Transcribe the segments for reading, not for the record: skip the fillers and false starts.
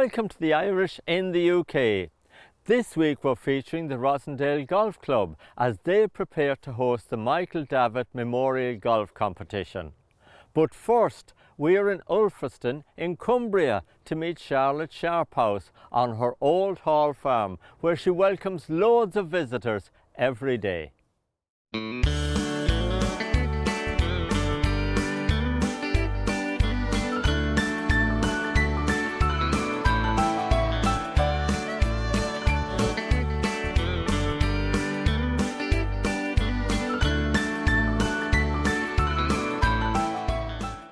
Welcome to the Irish in the UK. This week we're featuring the Rossendale Golf Club as they prepare to host the Michael Davitt Memorial Golf Competition. But first, we are in Ulverston in Cumbria to meet Charlotte Sharphouse on her old hall farm, where she welcomes loads of visitors every day.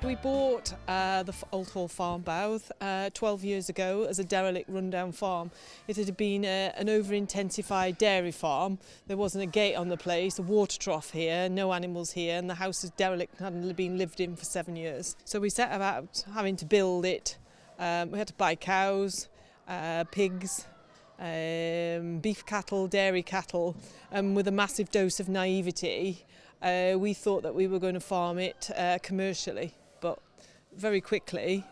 We bought the old hall farm Bowth 12 years ago as a derelict rundown farm. It had been an over-intensified dairy farm. There wasn't a gate on the place, a water trough here, no animals here, and the house is derelict and hadn't been lived in for 7 years. So we set about having to build it. We had to buy cows, pigs, beef cattle, dairy cattle, and with a massive dose of naivety, we thought that we were going to farm it commercially. But very quickly,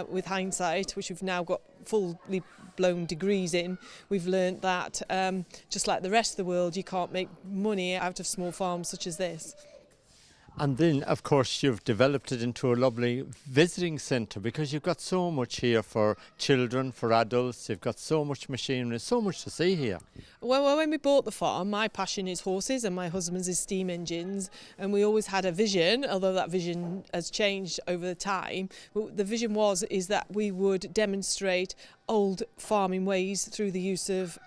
with hindsight, which we've now got fully blown degrees in, we've learnt that just like the rest of the world, you can't make money out of small farms such as this. And then, of course, you've developed it into a lovely visiting centre because you've got so much here for children, for adults. You've got so much machinery, so much to see here. Well, when we bought the farm, my passion is horses and my husband's is steam engines. And we always had a vision, although that vision has changed over the time. But the vision is that we would demonstrate old farming ways through the use of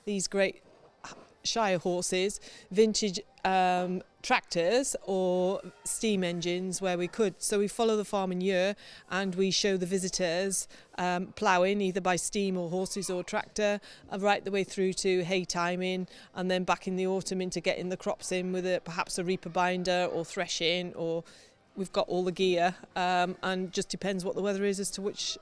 these great Shire horses, vintage tractors or steam engines where we could. So we follow the farming year and we show the visitors ploughing either by steam or horses or tractor, right the way through to hay timing, and then back in the autumn into getting the crops in with perhaps a reaper binder or threshing, or we've got all the gear, and just depends what the weather is as to which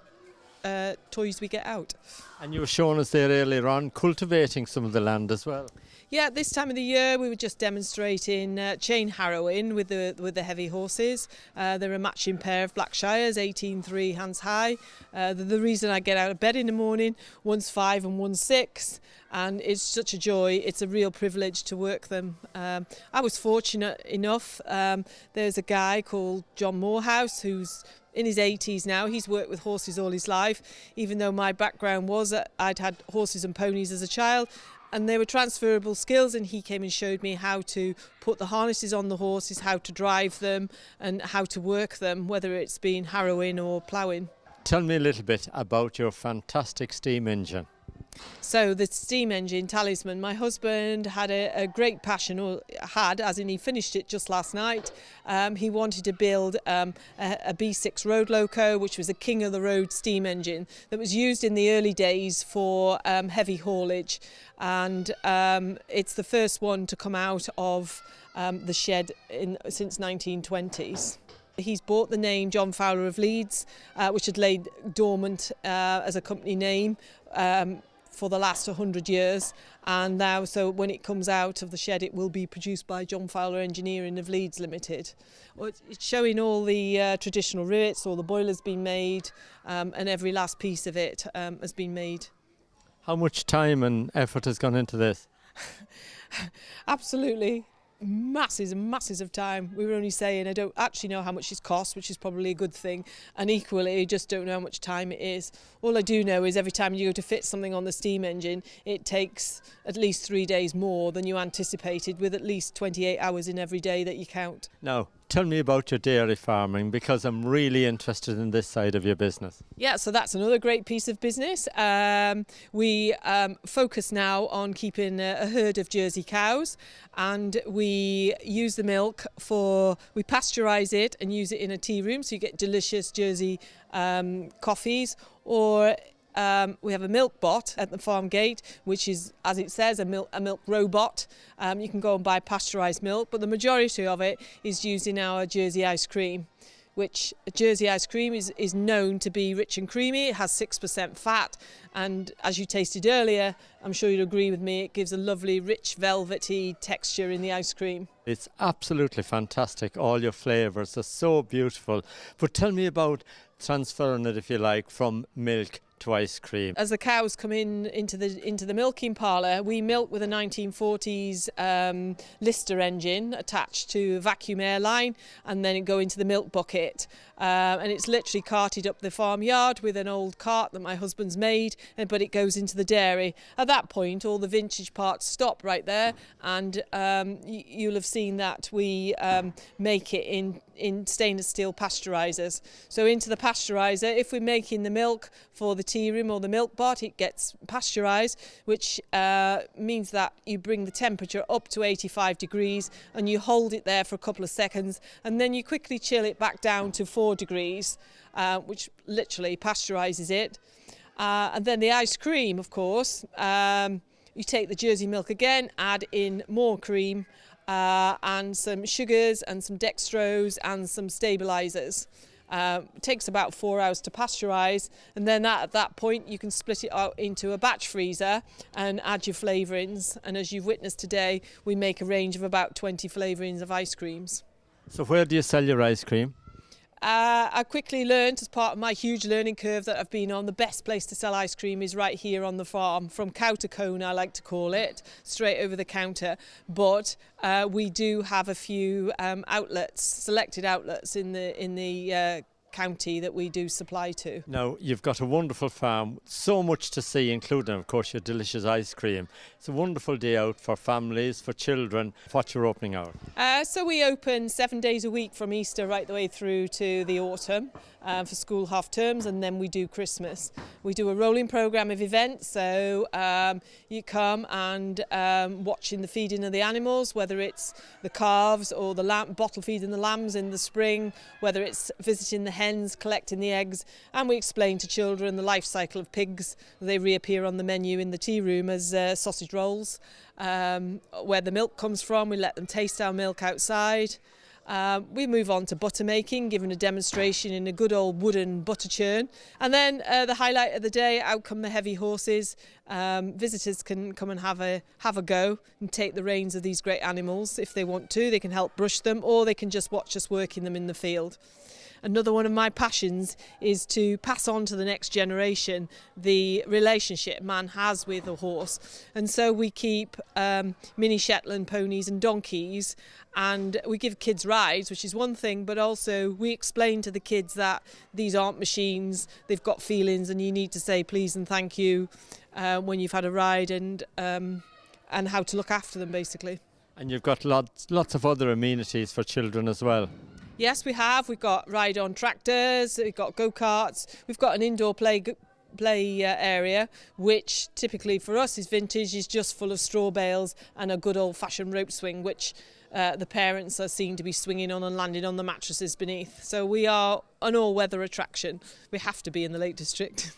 toys we get out. And you were showing us there earlier on cultivating some of the land as well. Yeah, this time of the year we were just demonstrating chain harrowing with the heavy horses. They're a matching pair of Blackshires, 18.3 hands high. The reason I get out of bed in the morning, one's 5 and one's 6, and it's such a joy. It's a real privilege to work them. I was fortunate enough. There's a guy called John Morehouse who's in his 80s now. He's worked with horses all his life, even though my background was that I'd had horses and ponies as a child. And they were transferable skills, and he came and showed me how to put the harnesses on the horses, how to drive them and how to work them, whether it's been harrowing or ploughing. Tell me a little bit about your fantastic steam engine. So the steam engine Talisman, my husband had a great passion, or had, as in he finished it just last night. He wanted to build a B6 road loco, which was a king of the road steam engine that was used in the early days for heavy haulage, and it's the first one to come out of the shed since 1920s. He's bought the name John Fowler of Leeds, which had laid dormant as a company name for the last 100 years, and now so when it comes out of the shed it will be produced by John Fowler Engineering of Leeds Limited. It's showing all the traditional rivets, all the boilers been made, and every last piece of it has been made. How much time and effort has gone into this? Absolutely masses and masses of time. We were only saying I don't actually know how much it costs, which is probably a good thing, and equally I just don't know how much time it is. All I do know is every time you go to fit something on the steam engine, it takes at least 3 days more than you anticipated, with at least 28 hours in every day that you count. Now, tell me about your dairy farming, because I'm really interested in this side of your business. Yeah, so that's another great piece of business. We focus now on keeping a herd of Jersey cows, and we use the milk we pasteurise it and use it in a tea room, so you get delicious Jersey coffees, or we have a milk bot at the farm gate, which is, as it says, a milk robot. You can go and buy pasteurised milk, but the majority of it is used in our Jersey ice cream, which Jersey ice cream is known to be rich and creamy. It has 6% fat, and as you tasted earlier, I'm sure you'd agree with me, it gives a lovely rich velvety texture in the ice cream. It's absolutely fantastic. All your flavours are so beautiful. But tell me about transferring it, if you like, from milk to ice cream? As the cows come into the milking parlour, we milk with a 1940s Lister engine attached to a vacuum air line, and then it go into the milk bucket. And it's literally carted up the farmyard with an old cart that my husband's made, but it goes into the dairy. At that point, all the vintage parts stop right there, and you'll have seen that we make it in stainless steel pasteurisers. So into the pasteuriser, if we're making the milk for the tea room or the milk bot, it gets pasteurised, which means that you bring the temperature up to 85 degrees and you hold it there for a couple of seconds, and then you quickly chill it back down to 4 degrees, which literally pasteurises it. And then the ice cream, of course, you take the Jersey milk again, add in more cream, and some sugars and some dextrose and some stabilisers. It takes about 4 hours to pasteurise, and then at that point you can split it out into a batch freezer and add your flavourings. And as you've witnessed today, we make a range of about 20 flavourings of ice creams. So where do you sell your ice cream? I quickly learned, as part of my huge learning curve that I've been on, the best place to sell ice cream is right here on the farm, from cow to cone, I like to call it, straight over the counter. But we do have a few outlets, selected outlets in the county that we do supply to. Now, you've got a wonderful farm, so much to see, including, of course, your delicious ice cream. It's a wonderful day out for families, for children. What's your opening hour? So we open 7 days a week from Easter right the way through to the autumn for school half terms, and then we do Christmas. We do a rolling programme of events, so you come and watching the feeding of the animals, whether it's the calves or the bottle feeding the lambs in the spring, whether it's visiting the hens, collecting the eggs, and we explain to children the life cycle of pigs. They reappear on the menu in the tea room as sausage rolls. Where the milk comes from, we let them taste our milk outside. We move on to butter making, giving a demonstration in a good old wooden butter churn. And then the highlight of the day, out come the heavy horses. Visitors can come and have a go and take the reins of these great animals. If they want to, they can help brush them, or they can just watch us working them in the field. Another one of my passions is to pass on to the next generation the relationship man has with a horse. And so we keep mini Shetland ponies and donkeys, and we give kids rides, which is one thing, but also we explain to the kids that these aren't machines, they've got feelings, and you need to say please and thank you when you've had a ride, and how to look after them, basically. And you've got lots of other amenities for children as well. Yes, we have. We've got ride-on tractors, we've got go-karts, we've got an indoor play area, which typically for us is vintage, is just full of straw bales and a good old-fashioned rope swing, which the parents are seen to be swinging on and landing on the mattresses beneath. So we are an all-weather attraction. We have to be in the Lake District.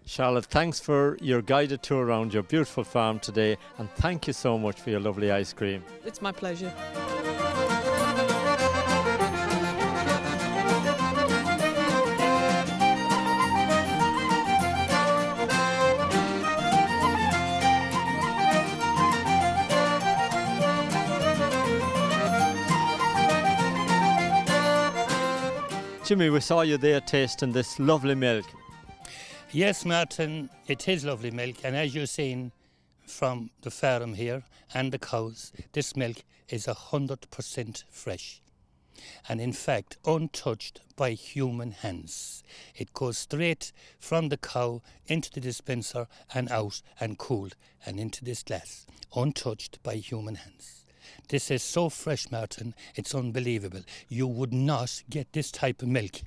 Charlotte, thanks for your guided tour around your beautiful farm today, and thank you so much for your lovely ice cream. It's my pleasure. Jimmy, we saw you there tasting this lovely milk. Yes, Martin, it is lovely milk, and as you've seen from the farm here and the cows, this milk is 100% fresh, and in fact untouched by human hands. It goes straight from the cow into the dispenser and out and cooled and into this glass, untouched by human hands. This is so fresh, Martin, it's unbelievable. You would not get this type of milk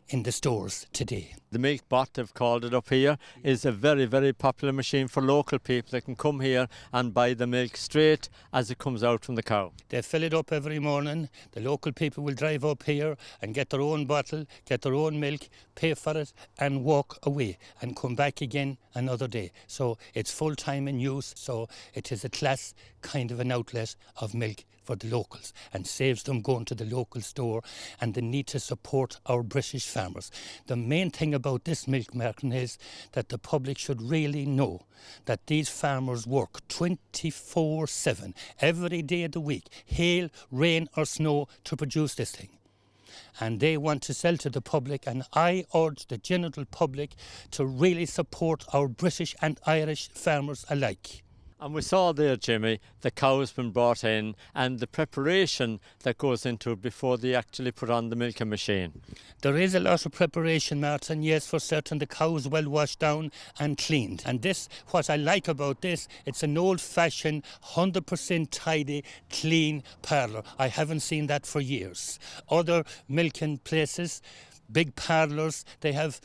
in the stores today. The milk bot, they've called it up here, is a very, very popular machine for local people that can come here and buy the milk straight as it comes out from the cow. They fill it up every morning. The local people will drive up here and get their own bottle, get their own milk, pay for it and walk away and come back again another day. So it's full time in use, so it is a class kind of an outlet of milk for the locals and saves them going to the local store, and the need to support our British farmers. The main thing about this milk, Martin, is that the public should really know that these farmers work 24/7, every day of the week, hail, rain or snow, to produce this thing. and they want to sell to the public, and I urge the general public to really support our British and Irish farmers alike. And we saw there, Jimmy, the cows been brought in and the preparation that goes into it before they actually put on the milking machine. There is a lot of preparation, Martin, yes, for certain. The cows well washed down and cleaned. And this, what I like about this, it's an old-fashioned, 100% tidy, clean parlour. I haven't seen that for years. Other milking places, big parlours, they have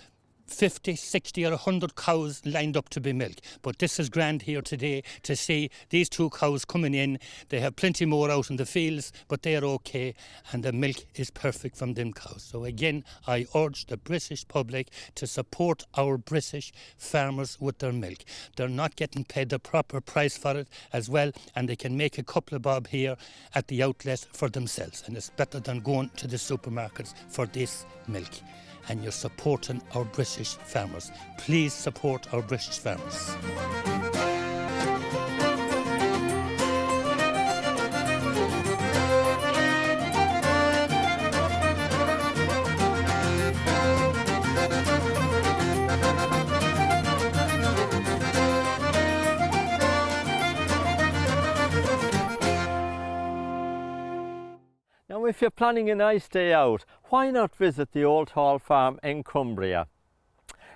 50, 60 or 100 cows lined up to be milked. But this is grand here today to see these 2 cows coming in. They have plenty more out in the fields, but they are okay, and the milk is perfect from them cows. So again, I urge the British public to support our British farmers with their milk. They're not getting paid the proper price for it as well, and they can make a couple of bob here at the outlet for themselves, and it's better than going to the supermarkets for this milk. And you're supporting our British farmers. Please support our British farmers. Now, if you're planning a nice day out, why not visit the Old Hall Farm in Cumbria?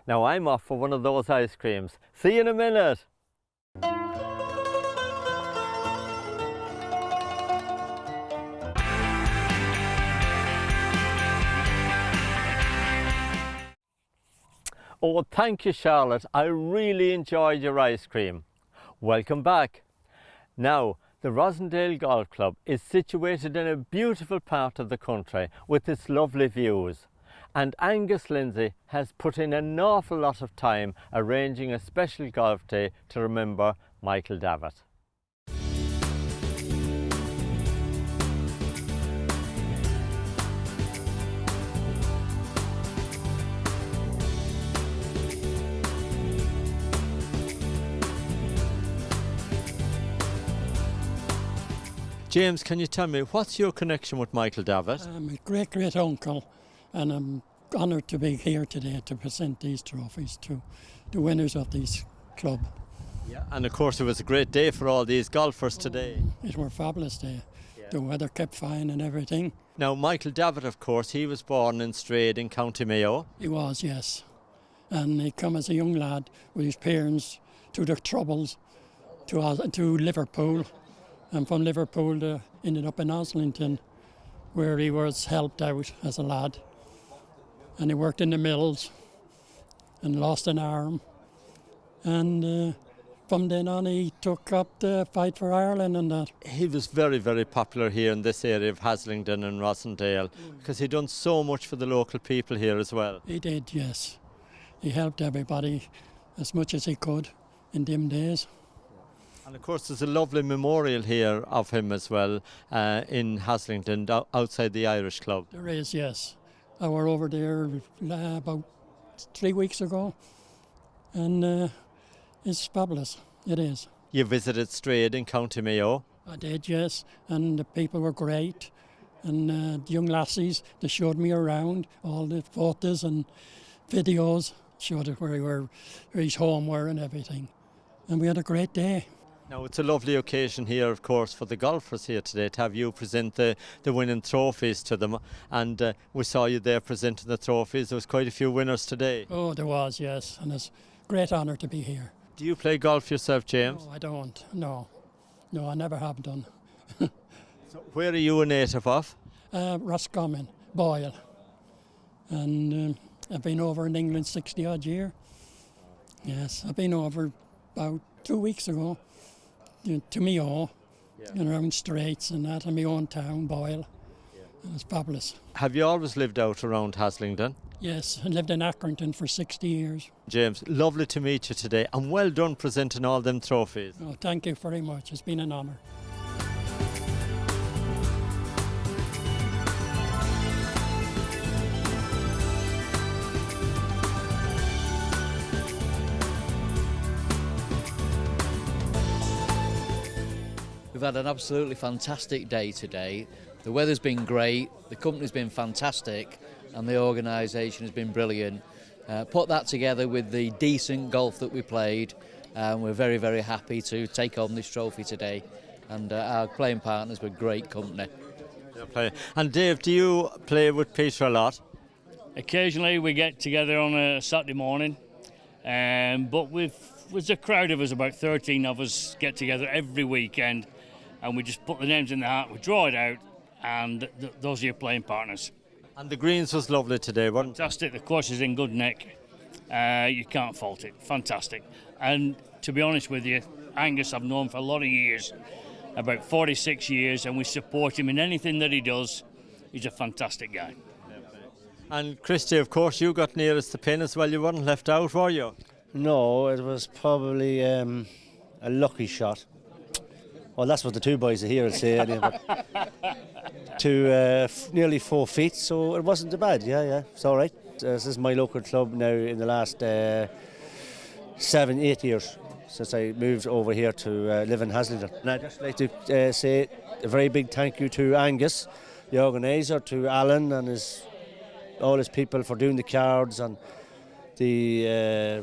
Now, I'm off for one of those ice creams. See you in a minute. Oh, thank you, Charlotte. I really enjoyed your ice cream. Welcome back. Now, the Rossendale Golf Club is situated in a beautiful part of the country with its lovely views. And Angus Lindsay has put in an awful lot of time arranging a special golf day to remember Michael Davitt. James, can you tell me, what's your connection with Michael Davitt? I'm a great uncle, and I'm honoured to be here today to present these trophies to the winners of this club. Yeah, and of course it was a great day for all these golfers today. It was a fabulous day. Yeah. The weather kept fine and everything. Now, Michael Davitt, of course, he was born in Strade in County Mayo. He was, yes. And he come as a young lad with his parents through their troubles to Liverpool. And from Liverpool, they ended up in Islington, where he was helped out as a lad. And he worked in the mills and lost an arm. And from then on, he took up the fight for Ireland and that. He was very, very popular here in this area of Haslingden and Rossendale because he'd done so much for the local people here as well. He did, yes. He helped everybody as much as he could in them days. And of course there's a lovely memorial here of him as well in Haslingden outside the Irish Club. There is, yes. I were over there about 3 weeks ago, and it's fabulous, it is. You visited Strade in County Mayo? I did, yes, and the people were great, and the young lassies, they showed me around, all the photos and videos, showed it where his home were and everything, and we had a great day. Now, it's a lovely occasion here, of course, for the golfers here today to have you present the winning trophies to them. And we saw you there presenting the trophies. There was quite a few winners today. Oh, there was, yes. And it's a great honour to be here. Do you play golf yourself, James? No, I don't. No, I never have done. So where are you a native of? Roscommon, Boyle. And I've been over in England 60 odd years. Yes, I've been over about 2 weeks ago. To Mayo, and around Straits and that, in my own town, Boyle. And it's fabulous. Have you always lived out around Haslingden? Yes, I lived in Accrington for 60 years. James, lovely to meet you today, and well done presenting all them trophies. Oh, thank you very much. It's been an honour. We've had an absolutely fantastic day today. The weather's been great, the company's been fantastic, and the organisation has been brilliant. Put that together with the decent golf that we played, and we're very, very happy to take home this trophy today. And our playing partners were great company. And Dave, do you play with Peter a lot? Occasionally we get together on a Saturday morning, but with a crowd of us, about 13 of us, get together every weekend, and we just put the names in the hat, we draw it out, and those are your playing partners. And the greens was lovely today, wasn't it? Fantastic, the course is in good nick. You can't fault it, fantastic. And to be honest with you, Angus I've known for a lot of years, about 46 years, and we support him in anything that he does. He's a fantastic guy. And Christy, of course, you got nearest the pin as well. You weren't left out, were you? No, it was probably a lucky shot. Well, that's what the two boys are here would say. Anyway, to nearly 4 feet, so it wasn't too bad. Yeah, it's all right. This is my local club now in the last 7-8 years since I moved over here to live in Haslington. And I'd just like to say a very big thank you to Angus, the organiser, to Alan and all his people for doing the cards, and the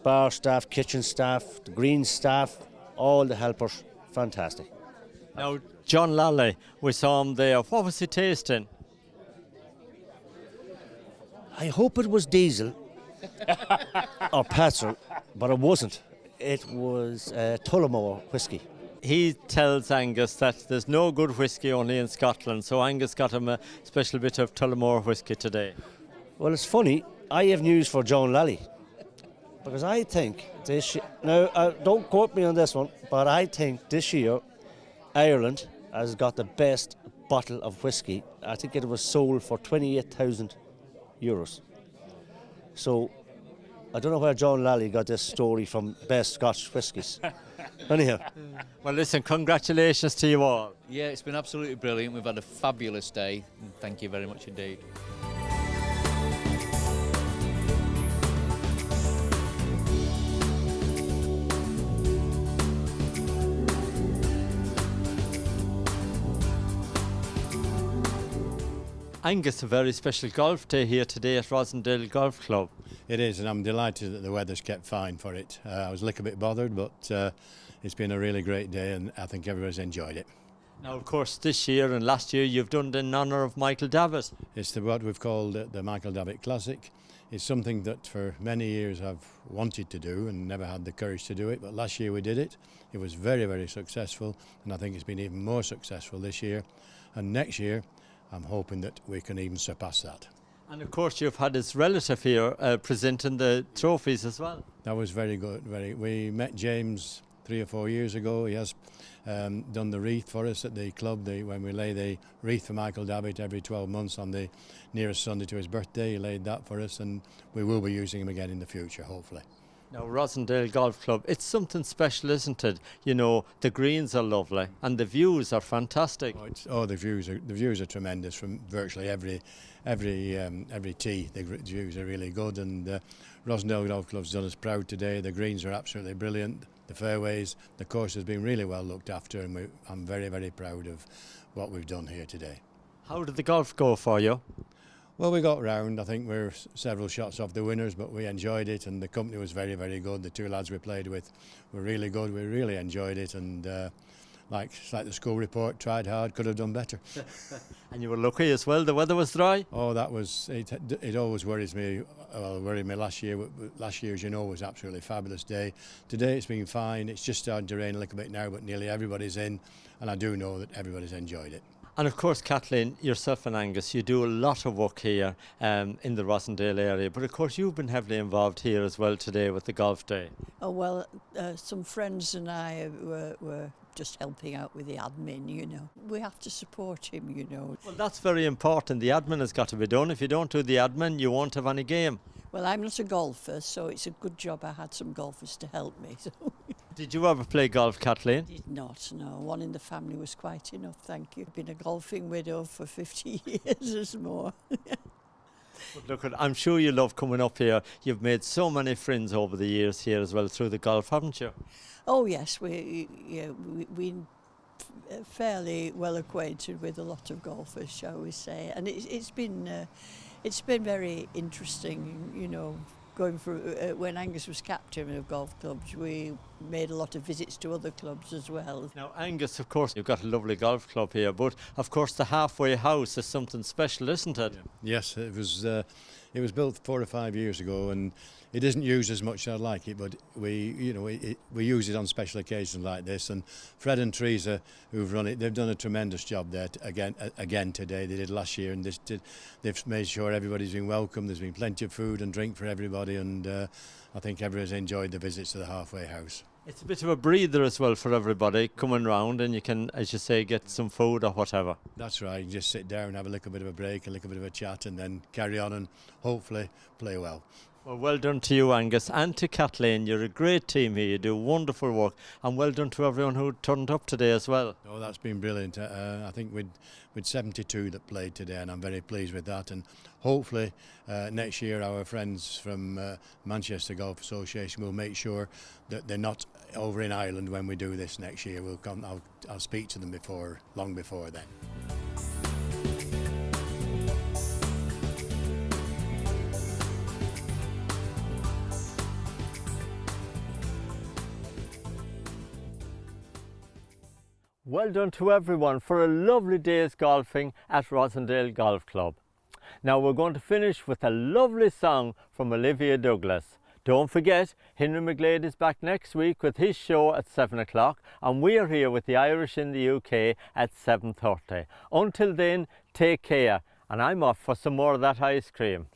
bar staff, kitchen staff, the green staff, all the helpers. Fantastic. Now, John Lally, we saw him there. What was he tasting? I hope it was diesel or petrol, but it wasn't. It was Tullamore whiskey. He tells Angus that there's no good whiskey only in Scotland, so Angus got him a special bit of Tullamore whiskey today. Well, it's funny, I have news for John Lally, because I think this year, now don't quote me on this one, but I think this year Ireland has got the best bottle of whiskey. I think it was sold for €28,000. So I don't know where John Lally got this story from, best Scotch whiskies. Anyhow. Well, listen, congratulations to you all. Yeah, it's been absolutely brilliant. We've had a fabulous day, and thank you very much indeed. Angus, a very special golf day here today at Rossendale Golf Club. It is, and I'm delighted that the weather's kept fine for it. I was a little bit bothered, but it's been a really great day, and I think everybody's enjoyed it. Now, of course, this year and last year you've done it in honour of Michael Davitt. It's what we've called the Michael Davitt Classic. It's something that for many years I've wanted to do and never had the courage to do it, but last year we did it. It was very, very successful, and I think it's been even more successful this year. And next year, I'm hoping that we can even surpass that. And of course you've had his relative here presenting the trophies as well. That was very good. We met James 3 or 4 years ago. He has done the wreath for us at the club. When we lay the wreath for Michael Davitt every 12 months on the nearest Sunday to his birthday, he laid that for us, and we will be using him again in the future, hopefully. Now, Rossendale Golf Club, it's something special, isn't it? You know, the greens are lovely and the views are fantastic. The views are tremendous from virtually every tee. The views are really good, and Rossendale Golf Club's done us proud today. The greens are absolutely brilliant. The fairways, the course has been really well looked after, and I'm very, very proud of what we've done here today. How did the golf go for you? Well, we got round. I think we're several shots off the winners, but we enjoyed it, and the company was very, very good. The two lads we played with were really good. We really enjoyed it, and like the school report, tried hard, could have done better. And you were lucky as well. The weather was dry. Oh, that was it. It always worries me. Well, worried me last year. Last year, as you know, was absolutely fabulous day. Today it's been fine. It's just starting to rain a little bit now, but nearly everybody's in, and I do know that everybody's enjoyed it. And of course, Kathleen, yourself and Angus, you do a lot of work here in the Rossendale area, but of course you've been heavily involved here as well today with the golf day. Oh, well, some friends and I were just helping out with the admin, you know. We have to support him, you know. Well, that's very important. The admin has got to be done. If you don't do the admin, you won't have any game. Well, I'm not a golfer, so it's a good job I had some golfers to help me. So. Did you ever play golf, Kathleen? Did not, no. One in the family was quite enough, thank you. Been a golfing widow for 50 years or more. But look, I'm sure you love coming up here. You've made so many friends over the years here as well through the golf, haven't you? Oh yes, we fairly well acquainted with a lot of golfers, shall we say, and it's been very interesting, you know. Going through, when Angus was captain of golf clubs, we made a lot of visits to other clubs as well. Now, Angus, of course, you've got a lovely golf club here, but of course the halfway house is something special, isn't it? Yes, it was built 4 or 5 years ago, and it isn't used as much as I'd like it, but we use it on special occasions like this. And Fred and Teresa, who've run it, they've done a tremendous job there again today. They did last year, and they've made sure everybody's been welcome. There's been plenty of food and drink for everybody, and I think everyone's enjoyed the visits to the halfway house. It's a bit of a breather as well for everybody coming round, and you can, as you say, get some food or whatever. That's right, you just sit down, have a little bit of a break, a little bit of a chat, and then carry on and hopefully play well. Well done to you, Angus, and to Kathleen. You're a great team here. You do wonderful work, and well done to everyone who turned up today as well. Oh, that's been brilliant. I think with 72 that played today, and I'm very pleased with that. And hopefully next year our friends from Manchester Golf Association will make sure that they're not over in Ireland when we do this next year. I'll speak to them long before then. Well done to everyone for a lovely day's golfing at Rossendale Golf Club. Now we're going to finish with a lovely song from Olivia Douglas. Don't forget, Henry McGlade is back next week with his show at 7 o'clock, and we are here with the Irish in the UK at 7:30. Until then, take care, and I'm off for some more of that ice cream.